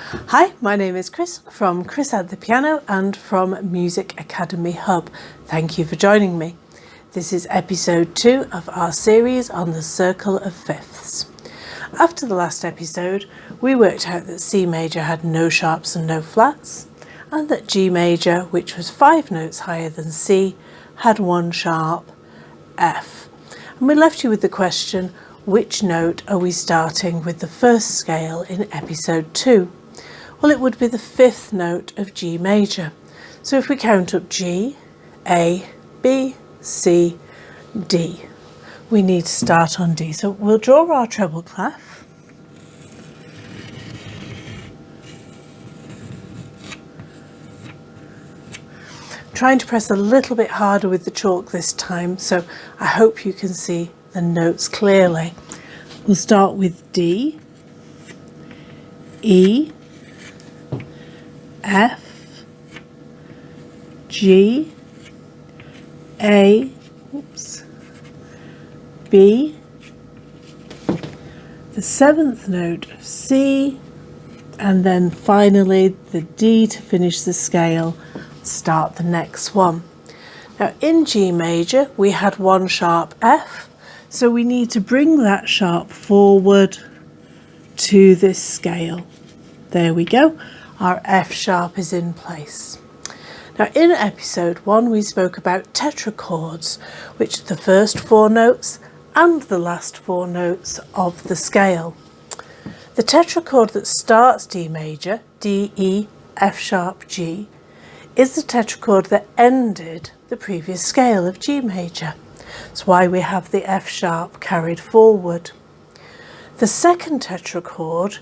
Hi, my name is Chris from Chris at the Piano and from Music Academy Hub. Thank you for joining me. This is episode 2 of our series on the circle of fifths. After the last episode, we worked out that C major had no sharps and no flats, and that G major, which was 5 notes higher than C, had 1 sharp, F. And we left you with the question, which note are we starting with the first scale in episode 2? Well, it would be the 5th note of G major. So if we count up G, A, B, C, D, we need to start on D. So we'll draw our treble clef. Trying to press a little bit harder with the chalk this time, so I hope you can see the notes clearly. We'll start with D, E, F, G, A, B, the 7th note of C, and then finally the D to finish the scale. Start the next one. Now in G major we had 1 sharp F, so we need to bring that sharp forward to this scale. There we go. Our F sharp is in place. Now in episode 1 we spoke about tetrachords, which are the first 4 notes and the last 4 notes of the scale. The tetrachord that starts D major, D, E, F sharp, G, is the tetrachord that ended the previous scale of G major. That's why we have the F sharp carried forward. The second tetrachord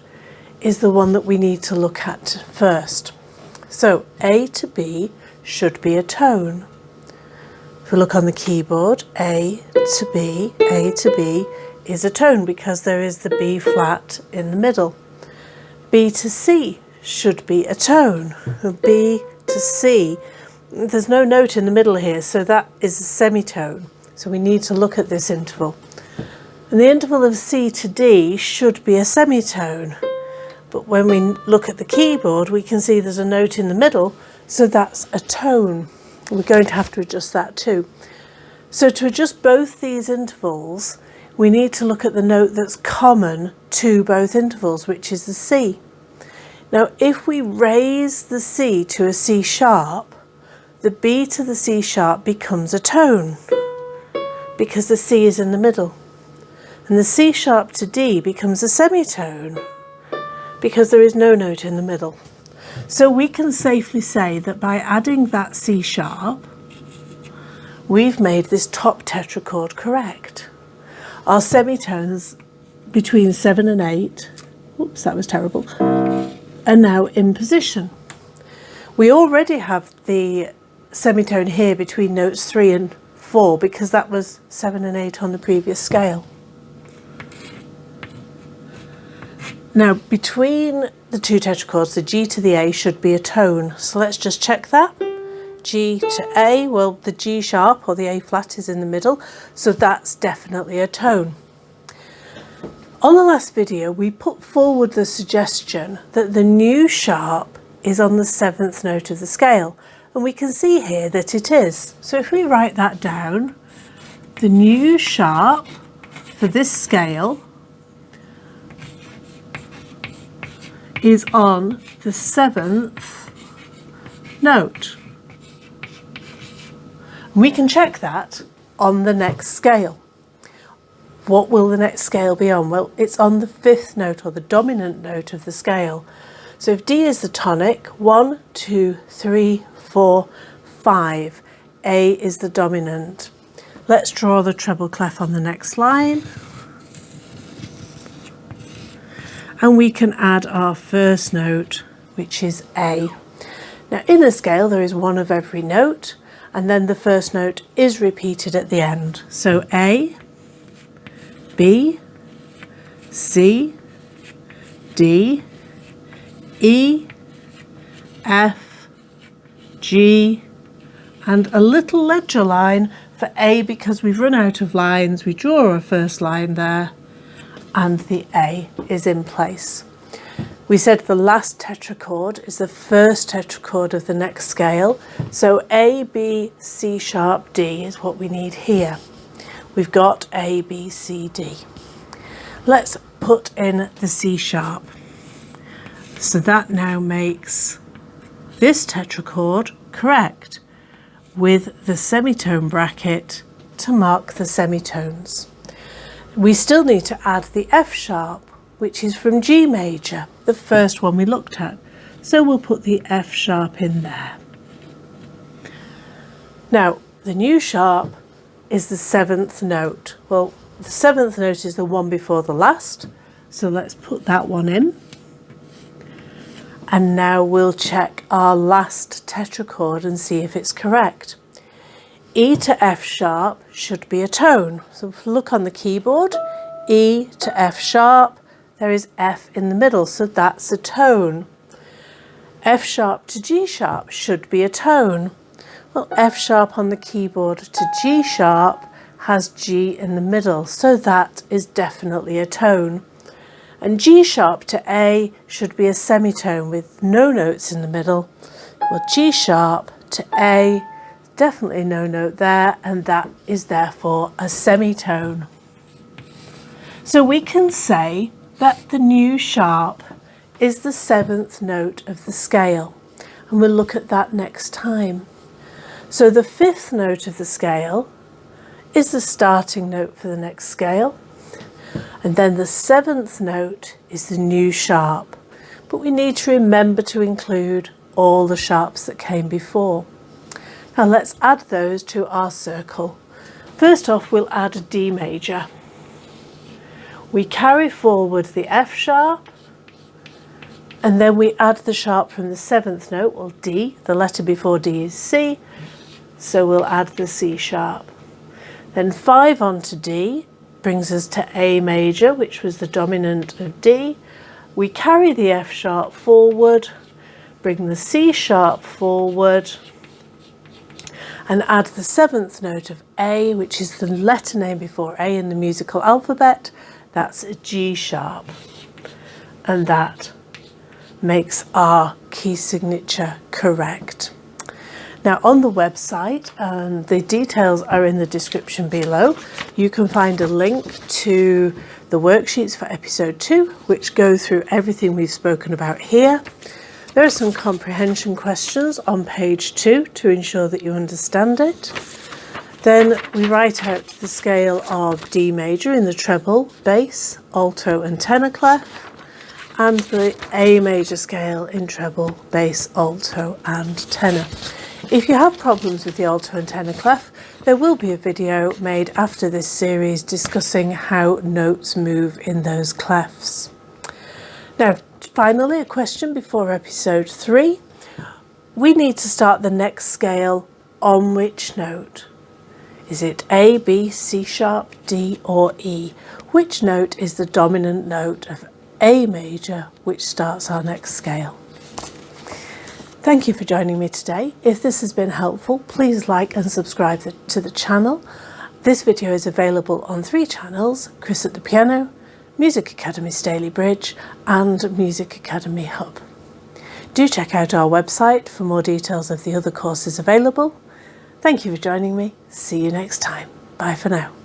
is the one that we need to look at first. So A to B should be a tone. If we look on the keyboard, A to B is a tone because there is the B flat in the middle. B to C should be a tone. B to C, there's no note in the middle here, so that is a semitone. So we need to look at this interval. And the interval of C to D should be a semitone. But when we look at the keyboard, we can see there's a note in the middle, so that's a tone. We're going to have to adjust that too. So to adjust both these intervals, we need to look at the note that's common to both intervals, which is the C. Now, if we raise the C to a C sharp, the B to the C sharp becomes a tone because the C is in the middle. And the C sharp to D becomes a semitone because there is no note in the middle. So we can safely say that by adding that C sharp, we've made this top tetrachord correct. Our semitones between 7 and 8, oops, that was terrible, are now in position. We already have the semitone here between notes 3 and 4 because that was 7 and 8 on the previous scale. Now between the 2 tetrachords, the G to the A should be a tone. So let's just check that. G to A, well the G sharp or the A flat is in the middle, so that's definitely a tone. On the last video we put forward the suggestion that the new sharp is on the 7th note of the scale, and we can see here that it is. So if we write that down, the new sharp for this scale is on the 7th note. We can check that on the next scale. What will the next scale be on? Well, it's on the 5th note or the dominant note of the scale. So if D is the tonic, 1, 2, 3, 4, 5, A is the dominant. Let's draw the treble clef on the next line. And we can add our first note, which is A. Now in a scale there is 1 of every note, and then the first note is repeated at the end. So A, B, C, D, E, F, G, and a little ledger line for A because we've run out of lines. We draw a first line there and the A is in place. We said the last tetrachord is the first tetrachord of the next scale. So A, B, C sharp, D is what we need here. We've got A, B, C, D. Let's put in the C sharp. So that now makes this tetrachord correct with the semitone bracket to mark the semitones. We still need to add the F sharp, which is from G major, the first one we looked at. So we'll put the F sharp in there. Now, the new sharp is the seventh note. Well, the seventh note is the one before the last, so let's put that one in. And now we'll check our last tetrachord and see if it's correct. E to F sharp should be a tone. So if we look on the keyboard, E to F sharp, there is F in the middle, so that's a tone. F sharp to G sharp should be a tone. Well, F sharp on the keyboard to G sharp has G in the middle, so that is definitely a tone. And G sharp to A should be a semitone with no notes in the middle. Well, G sharp to A, definitely no note there, and that is therefore a semitone. So we can say that the new sharp is the seventh note of the scale, and we'll look at that next time. So the fifth note of the scale is the starting note for the next scale, and then the seventh note is the new sharp, but we need to remember to include all the sharps that came before. Now let's add those to our circle. First off, we'll add a D major. We carry forward the F sharp, and then we add the sharp from the seventh note, well D, the letter before D is C, so we'll add the C sharp. Then 5 onto D brings us to A major, which was the dominant of D. We carry the F sharp forward, bring the C sharp forward, and add the seventh note of A, which is the letter name before A in the musical alphabet. That's a G sharp, and that makes our key signature correct. Now on the website, the details are in the description below. You can find a link to the worksheets for episode 2, which go through everything we've spoken about here. There are some comprehension questions on page 2 to ensure that you understand it. Then we write out the scale of D major in the treble, bass, alto and tenor clef, and the A major scale in treble, bass, alto and tenor. If you have problems with the alto and tenor clef, there will be a video made after this series discussing how notes move in those clefs. Now, finally, a question before episode 3. We need to start the next scale on which note? Is it A, B, C sharp, D or E? Which note is the dominant note of A major, which starts our next scale? Thank you for joining me today. If this has been helpful, please like and subscribe to the channel. This video is available on 3 channels: Chris at the Piano, Music Academy Stalybridge and Music Academy Hub. Do check out our website for more details of the other courses available. Thank you for joining me. See you next time. Bye for now.